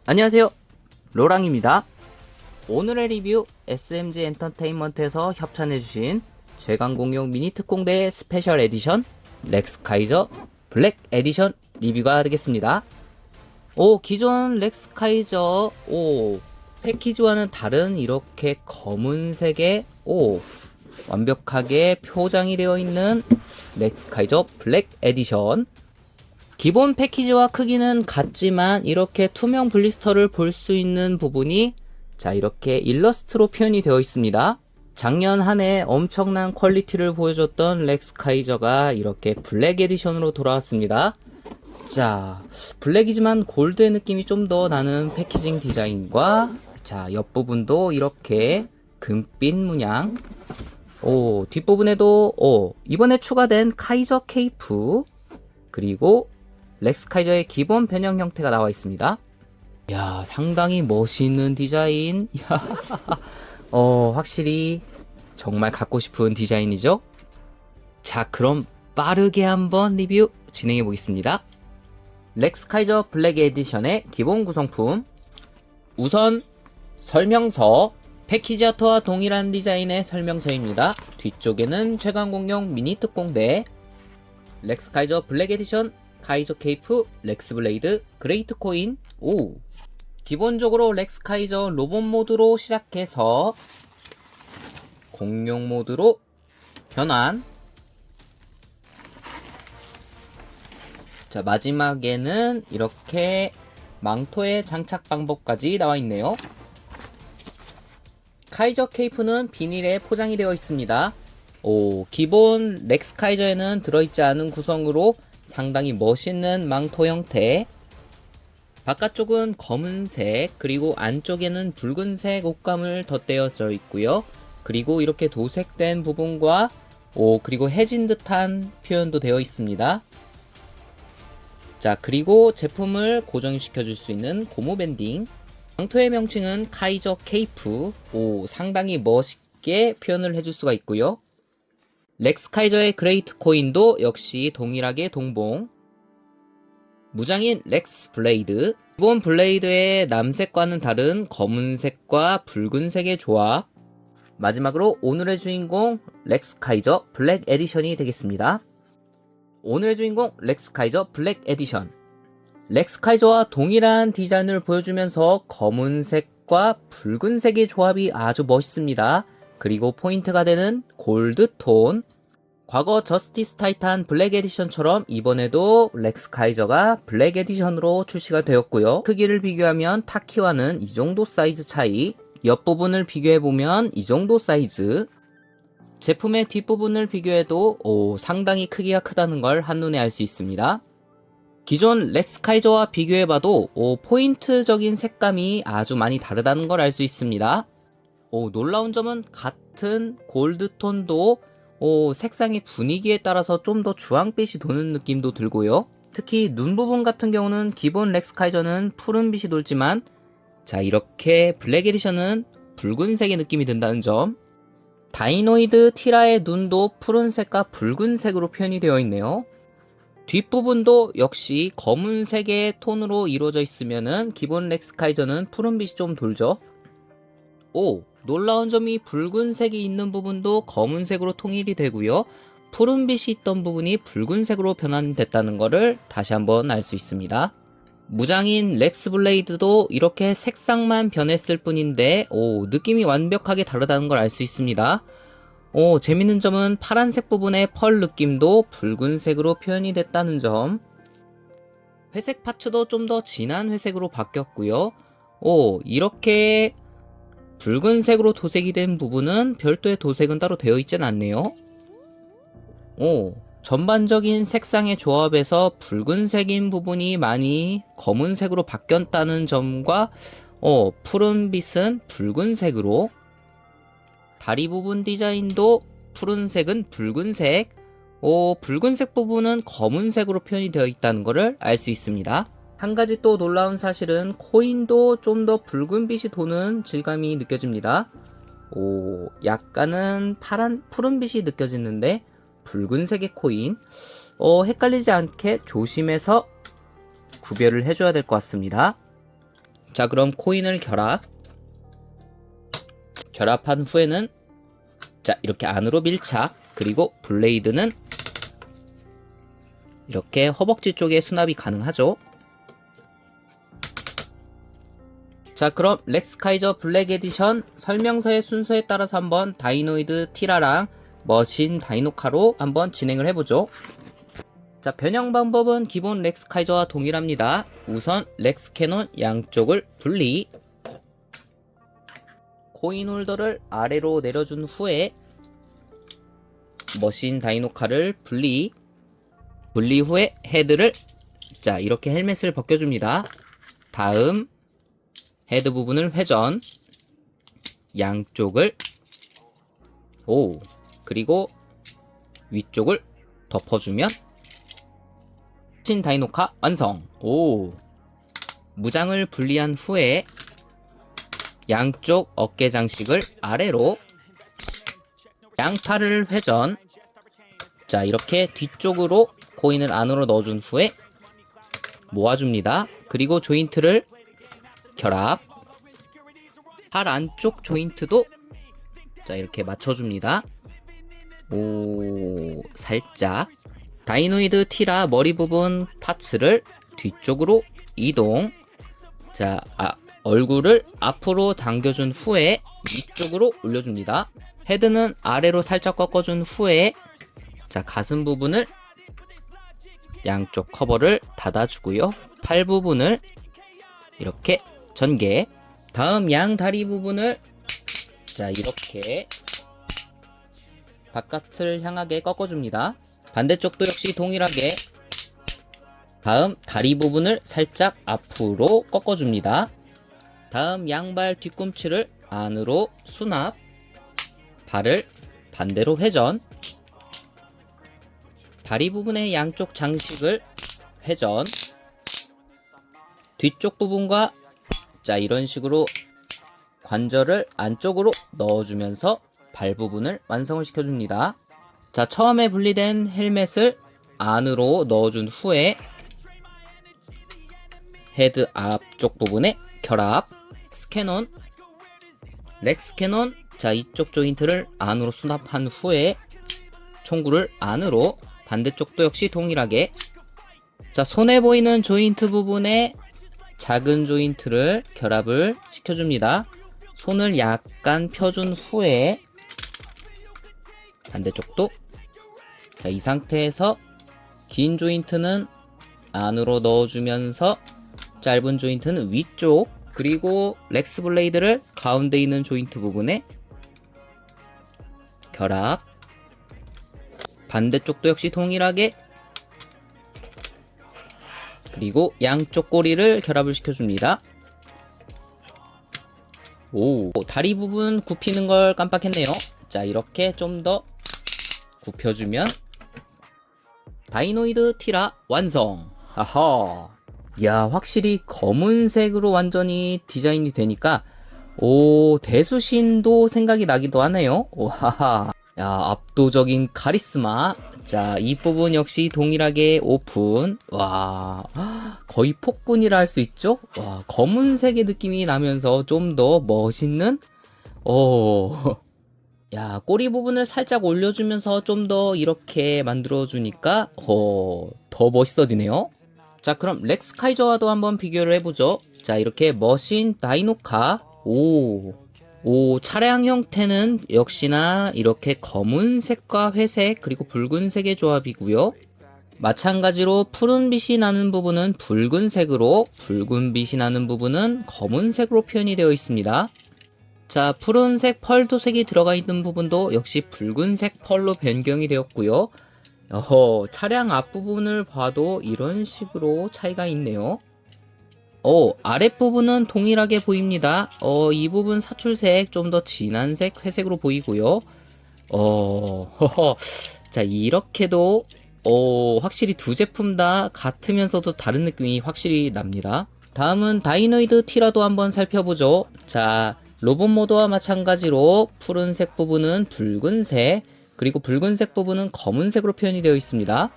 안녕하세요, 로랑입니다. 오늘의 리뷰 SMG 엔터테인먼트에서 협찬해주신 최강공룡 미니 특공대 스페셜 에디션 렉스카이저 블랙 에디션 리뷰가 되겠습니다. 기존 렉스카이저 패키지와는 다른 이렇게 검은색의 완벽하게 표장이 되어 있는 렉스카이저 블랙 에디션. 기본 패키지와 크기는 같지만 이렇게 투명 블리스터를 볼 수 있는 부분이 이렇게 일러스트로 표현이 되어 있습니다. 작년 한 해 엄청난 퀄리티를 보여줬던 렉스카이저가 이렇게 블랙 에디션으로 돌아왔습니다. 블랙이지만 골드의 느낌이 좀 더 나는 패키징 디자인과 옆부분도 이렇게 금빛 문양, 뒷부분에도 이번에 추가된 카이저 케이프, 그리고 렉스카이저의 기본 변형 형태가 나와 있습니다. 상당히 멋있는 디자인. 확실히 정말 갖고 싶은 디자인이죠. 그럼 빠르게 한번 리뷰 진행해 보겠습니다. 렉스카이저 블랙 에디션의 기본 구성품. 우선 설명서. 패키지 아트와 동일한 디자인의 설명서입니다. 뒤쪽에는 최강공룡 미니 특공대, 렉스카이저 블랙 에디션, 카이저 케이프, 렉스 블레이드, 그레이트 코인. 기본적으로 렉스카이저 로봇 모드로 시작해서 공룡 모드로 변환. 마지막에는 이렇게 망토의 장착 방법까지 나와 있네요. 카이저 케이프는 비닐에 포장이 되어 있습니다. 기본 렉스카이저에는 들어있지 않은 구성으로 상당히 멋있는 망토 형태. 바깥쪽은 검은색, 그리고 안쪽에는 붉은색 옷감을 덧대어져 있고요. 그리고 이렇게 도색된 부분과 그리고 해진 듯한 표현도 되어 있습니다. 그리고 제품을 고정시켜 줄 수 있는 고무 밴딩. 망토의 명칭은 카이저 케이프. 상당히 멋있게 표현을 해줄 수가 있고요. 렉스카이저의 그레이트 코인도 역시 동일하게 동봉. 무장인 렉스 블레이드. 기본 블레이드의 남색과는 다른 검은색과 붉은색의 조합. 마지막으로 오늘의 주인공 렉스카이저 블랙 에디션이 되겠습니다. 오늘의 주인공 렉스카이저 블랙 에디션. 렉스카이저와 동일한 디자인을 보여주면서 검은색과 붉은색의 조합이 아주 멋있습니다. 그리고 포인트가 되는 골드톤. 과거 저스티스 타이탄 블랙 에디션처럼 이번에도 렉스카이저가 블랙 에디션으로 출시가 되었고요. 크기를 비교하면 타키와는 이 정도 사이즈 차이, 옆부분을 비교해보면 이 정도 사이즈, 제품의 뒷부분을 비교해도 상당히 크기가 크다는 걸 한눈에 알 수 있습니다. 기존 렉스카이저와 비교해봐도 포인트적인 색감이 아주 많이 다르다는 걸 알 수 있습니다. 놀라운 점은 같은 골드톤도 색상의 분위기에 따라서 좀 더 주황빛이 도는 느낌도 들고요. 특히 눈 부분 같은 경우는 기본 렉스카이저는 푸른빛이 돌지만 이렇게 블랙 에디션은 붉은색의 느낌이 든다는 점. 다이노이드 티라의 눈도 푸른색과 붉은색으로 표현이 되어 있네요. 뒷부분도 역시 검은색의 톤으로 이루어져 있으면은 기본 렉스카이저는 푸른빛이 좀 돌죠. 놀라운 점이 붉은색이 있는 부분도 검은색으로 통일이 되고요. 푸른빛이 있던 부분이 붉은색으로 변환됐다는 것을 다시 한번 알 수 있습니다. 무장인 렉스 블레이드도 이렇게 색상만 변했을 뿐인데 느낌이 완벽하게 다르다는 걸 알 수 있습니다. 재밌는 점은 파란색 부분의 펄 느낌도 붉은색으로 표현이 됐다는 점. 회색 파츠도 좀 더 진한 회색으로 바뀌었고요. 이렇게 붉은색으로 도색이 된 부분은 별도의 도색은 따로 되어 있진 않네요. 전반적인 색상의 조합에서 붉은색인 부분이 많이 검은색으로 바뀌었다는 점과 푸른빛은 붉은색으로, 다리 부분 디자인도 푸른색은 붉은색, 붉은색 부분은 검은색으로 표현이 되어 있다는 것을 알 수 있습니다. 한 가지 또 놀라운 사실은 코인도 좀 더 붉은빛이 도는 질감이 느껴집니다. 약간은 푸른빛이 느껴지는데 붉은색의 코인. 헷갈리지 않게 조심해서 구별을 해줘야 될 것 같습니다. 자, 그럼 코인을 결합한 후에는 자, 이렇게 안으로 밀착, 그리고 블레이드는 이렇게 허벅지 쪽에 수납이 가능하죠. 자, 그럼 렉스카이저 블랙 에디션 설명서의 순서에 따라서 한번 다이노이드 티라랑 머신 다이노카로 한번 진행을 해보죠. 자, 변형 방법은 기본 렉스카이저와 동일합니다. 우선 렉스캐논 양쪽을 분리, 코인 홀더를 아래로 내려준 후에 머신 다이노카를 분리 후에 헤드를 자, 이렇게 헬멧을 벗겨줍니다. 다음 헤드 부분을 회전, 양쪽을 그리고 위쪽을 덮어주면 머신 다이노카 완성. 무장을 분리한 후에 양쪽 어깨 장식을 아래로, 양팔을 회전, 자, 이렇게 뒤쪽으로 코인을 안으로 넣어준 후에 모아줍니다. 그리고 조인트를 결합, 팔 안쪽 조인트도 자, 이렇게 맞춰줍니다. 살짝. 다이노이드 티라 머리 부분 파츠를 뒤쪽으로 이동, 자, 얼굴을 앞으로 당겨준 후에 위쪽으로 올려줍니다. 헤드는 아래로 살짝 꺾어준 후에 자, 가슴 부분을 양쪽 커버를 닫아주고요. 팔 부분을 이렇게 전개. 다음 양 다리 부분을 자, 이렇게 바깥을 향하게 꺾어줍니다. 반대쪽도 역시 동일하게 다음 다리 부분을 살짝 앞으로 꺾어줍니다. 다음 양발 뒤꿈치를 안으로 수납, 발을 반대로 회전, 다리 부분의 양쪽 장식을 회전, 뒤쪽 부분과 자, 이런 식으로 관절을 안쪽으로 넣어주면서 발 부분을 완성을 시켜줍니다. 자, 처음에 분리된 헬멧을 안으로 넣어준 후에 헤드 앞쪽 부분에 결합, 렉스캐논, 자, 이쪽 조인트를 안으로 수납한 후에 총구를 안으로, 반대쪽도 역시 동일하게 자, 손에 보이는 조인트 부분에 작은 조인트를 결합을 시켜줍니다. 손을 약간 펴준 후에 반대쪽도 자, 이 상태에서 긴 조인트는 안으로 넣어주면서 짧은 조인트는 위쪽, 그리고 렉스 블레이드를 가운데 있는 조인트 부분에 결합, 반대쪽도 역시 동일하게, 그리고 양쪽 꼬리를 결합을 시켜줍니다. 다리 부분 굽히는 걸 깜빡했네요. 자, 이렇게 좀 더 굽혀주면 다이노이드 티라 완성. 아하. 야, 확실히 검은색으로 완전히 디자인이 되니까 대수신도 생각이 나기도 하네요. 하하. 야, 압도적인 카리스마. 자, 이 부분 역시 동일하게 오픈. 와, 거의 폭군이라 할 수 있죠? 와, 검은색의 느낌이 나면서 좀 더 멋있는? 야, 꼬리 부분을 살짝 올려주면서 좀 더 이렇게 만들어주니까, 더 멋있어지네요. 자, 그럼 렉스카이저와도 한번 비교를 해보죠. 자, 이렇게 머신 다이노카. 차량 형태는 역시나 이렇게 검은색과 회색, 그리고 붉은색의 조합이고요. 마찬가지로 푸른빛이 나는 부분은 붉은색으로, 붉은빛이 나는 부분은 검은색으로 표현이 되어 있습니다. 자, 푸른색 펄 도색이 들어가 있는 부분도 역시 붉은색 펄로 변경이 되었고요. 차량 앞부분을 봐도 이런 식으로 차이가 있네요. 아랫부분은 동일하게 보입니다. 이 부분 사출색 좀 더 진한 색 회색으로 보이고요. 자, 이렇게도 확실히 두 제품 다 같으면서도 다른 느낌이 확실히 납니다. 다음은 다이노이드 티라도 한번 살펴보죠. 자, 로봇 모드와 마찬가지로 푸른색 부분은 붉은색, 그리고 붉은색 부분은 검은색으로 표현이 되어 있습니다.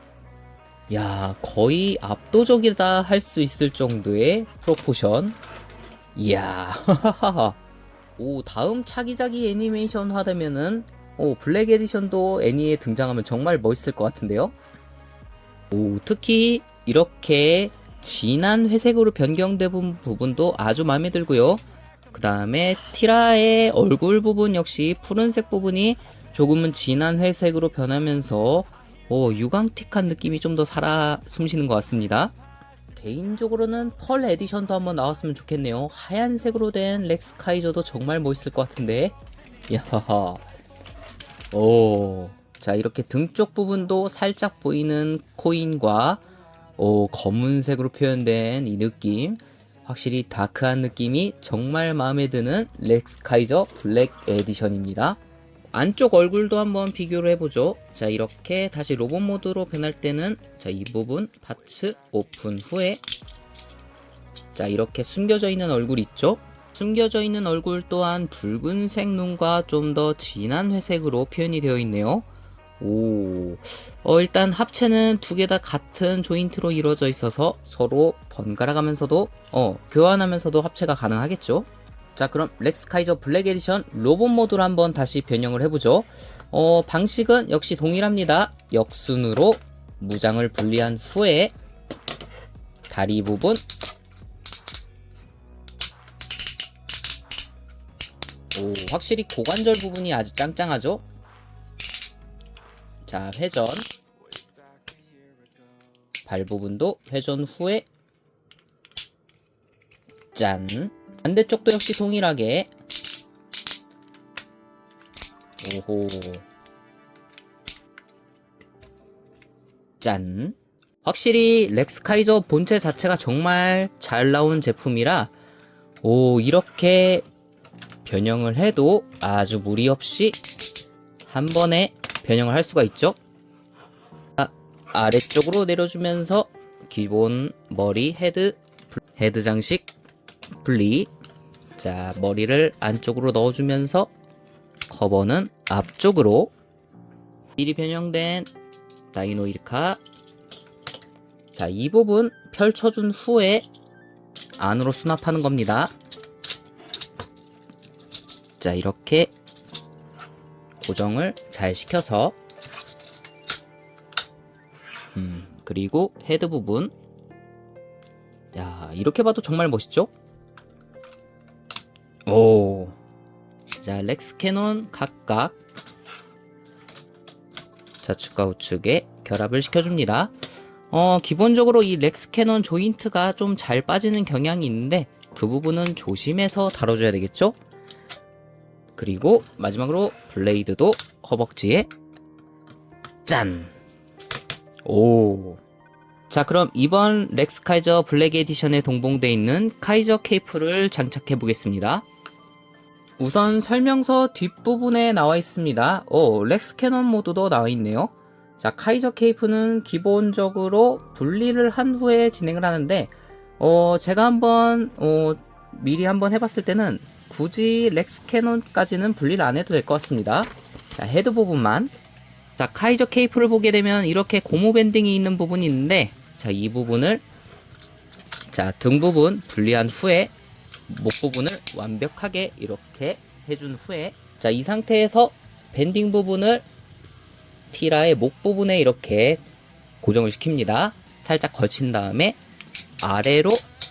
야, 거의 압도적이다 할 수 있을 정도의 프로포션. 이야. 오, 다음 차기작이 애니메이션화 되면은 블랙 에디션도 애니에 등장하면 정말 멋있을 것 같은데요. 오, 특히 이렇게 진한 회색으로 변경된 부분도 아주 마음에 들고요. 그 다음에 티라의 얼굴 부분 역시 푸른색 부분이 조금은 진한 회색으로 변하면서 유광틱한 느낌이 좀 더 살아 숨쉬는 것 같습니다. 개인적으로는 펄 에디션도 한번 나왔으면 좋겠네요. 하얀색으로 된 렉스 카이저도 정말 멋있을 것 같은데. 야하하. 오. 자, 이렇게 등 쪽 부분도 살짝 보이는 코인과 검은색으로 표현된 이 느낌, 확실히 다크한 느낌이 정말 마음에 드는 렉스 카이저 블랙 에디션입니다. 안쪽 얼굴도 한번 비교를 해보죠. 자, 이렇게 다시 로봇 모드로 변할 때는 자, 이 부분 파츠 오픈 후에 자, 이렇게 숨겨져 있는 얼굴 있죠? 숨겨져 있는 얼굴 또한 붉은색 눈과 좀 더 진한 회색으로 표현이 되어 있네요. 오, 일단 합체는 두 개 다 같은 조인트로 이루어져 있어서 서로 번갈아 가면서도 교환하면서도 합체가 가능하겠죠. 자, 그럼 렉스 카이저 블랙 에디션 로봇 모드로 한번 다시 변형을 해보죠. 방식은 역시 동일합니다. 역순으로 무장을 분리한 후에 다리 부분, 오, 확실히 고관절 부분이 아주 짱짱하죠. 자, 회전, 발 부분도 회전 후에 짠. 반대쪽도 역시 동일하게. 오호. 짠. 확실히 렉스 카이저 본체 자체가 정말 잘 나온 제품이라 이렇게 변형을 해도 아주 무리 없이 한 번에 변형을 할 수가 있죠. 아래쪽으로 내려주면서 기본 머리 헤드 장식 분리. 자, 머리를 안쪽으로 넣어주면서 커버는 앞쪽으로. 미리 변형된 다이노 일카. 자, 이 부분 펼쳐준 후에 안으로 수납하는 겁니다. 자, 이렇게 고정을 잘 시켜서 그리고 헤드 부분. 야, 이렇게 봐도 정말 멋있죠? 오. 자, 렉스 캐논 각각 좌측과 우측에 결합을 시켜줍니다. 기본적으로 이 렉스 캐논 조인트가 좀 잘 빠지는 경향이 있는데 그 부분은 조심해서 다뤄줘야 되겠죠? 그리고 마지막으로 블레이드도 허벅지에 짠! 오. 자, 그럼 이번 렉스 카이저 블랙 에디션에 동봉되어 있는 카이저 케이프를 장착해 보겠습니다. 우선 설명서 뒷부분에 나와 있습니다. 렉스 캐논 모드도 나와 있네요. 자, 카이저 케이프는 기본적으로 분리를 한 후에 진행을 하는데 제가 한번 미리 한번 해봤을 때는 굳이 렉스 캐논까지는 분리를 안 해도 될 것 같습니다. 자, 헤드 부분만. 자, 카이저 케이프를 보게 되면 이렇게 고무 밴딩이 있는 부분이 있는데 자, 이 부분을 자, 등 부분 분리한 후에 목 부분을 완벽하게 이렇게 해준 후에 자, 이 상태에서 밴딩 부분을 티라의 목 부분에 이렇게 고정을 시킵니다. 살짝 걸친 다음에 아래로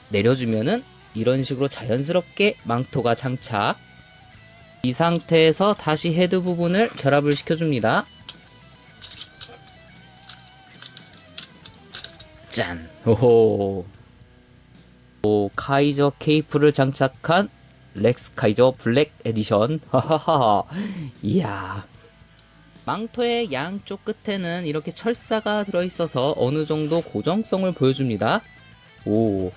내려주면은 이런 식으로 자연스럽게 망토가 장착. 이 상태에서 다시 헤드 부분을 결합을 시켜줍니다. 짠! 오호. 카이저 케이프를 장착한 렉스 카이저 블랙 에디션. 하하하. 이야. 망토의 양쪽 끝에는 이렇게 철사가 들어있어서 어느 정도 고정성을 보여줍니다. 오,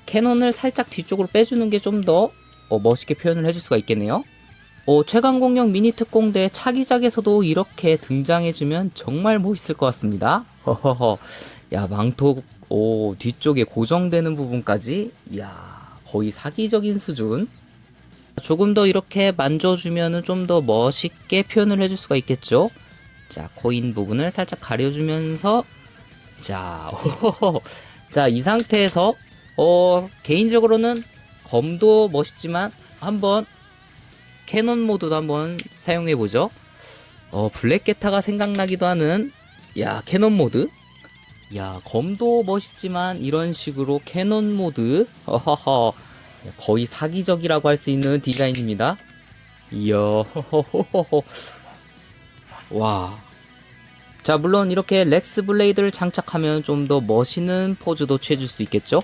캐논을 살짝 뒤쪽으로 빼주는 게 좀 더 멋있게 표현을 해줄 수가 있겠네요. 최강공룡 미니 특공대 차기작에서도 이렇게 등장해주면 정말 멋있을 것 같습니다. 허허허. 야, 망토 뒤쪽에 고정되는 부분까지 이야, 거의 사기적인 수준. 조금 더 이렇게 만져주면은 좀 더 멋있게 표현을 해줄 수가 있겠죠. 자, 코인 부분을 살짝 가려주면서 자, 자, 이 상태에서 개인적으로는 검도 멋있지만 한번 캐논 모드도 한번 사용해보죠. 블랙게타가 생각나기도 하는 야 캐논 모드. 야 검도 멋있지만 이런 식으로 캐논 모드 허허허 거의 사기적이라고 할 수 있는 디자인입니다. 이야 허허허허 와. 자 물론 이렇게 렉스 블레이드를 장착하면 좀 더 멋있는 포즈도 취해줄 수 있겠죠.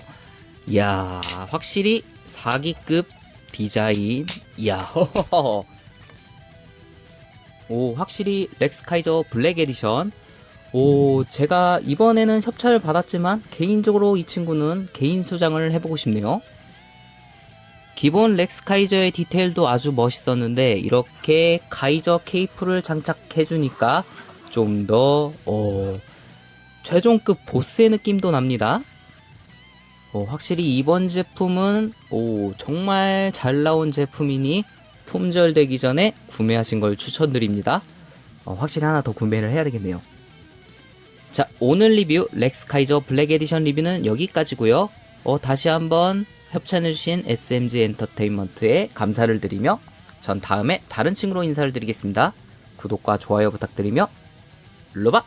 이야 확실히 사기급 디자인. 이야 허허허 오 확실히 렉스 카이저 블랙 에디션. 오 제가 이번에는 협찬을 받았지만 개인적으로 이 친구는 개인 소장을 해보고 싶네요. 기본 렉스 카이저의 디테일도 아주 멋있었는데 이렇게 카이저 케이프를 장착해주니까 좀 더 최종급 보스의 느낌도 납니다. 확실히 이번 제품은 정말 잘 나온 제품이니 품절되기 전에 구매하신 걸 추천드립니다. 확실히 하나 더 구매를 해야 되겠네요. 자 오늘 리뷰 렉스 카이저 블랙 에디션 리뷰는 여기까지고요. 다시 한번 협찬해주신 SMG 엔터테인먼트에 감사를 드리며 전 다음에 다른 친구로 인사를 드리겠습니다. 구독과 좋아요 부탁드리며 로바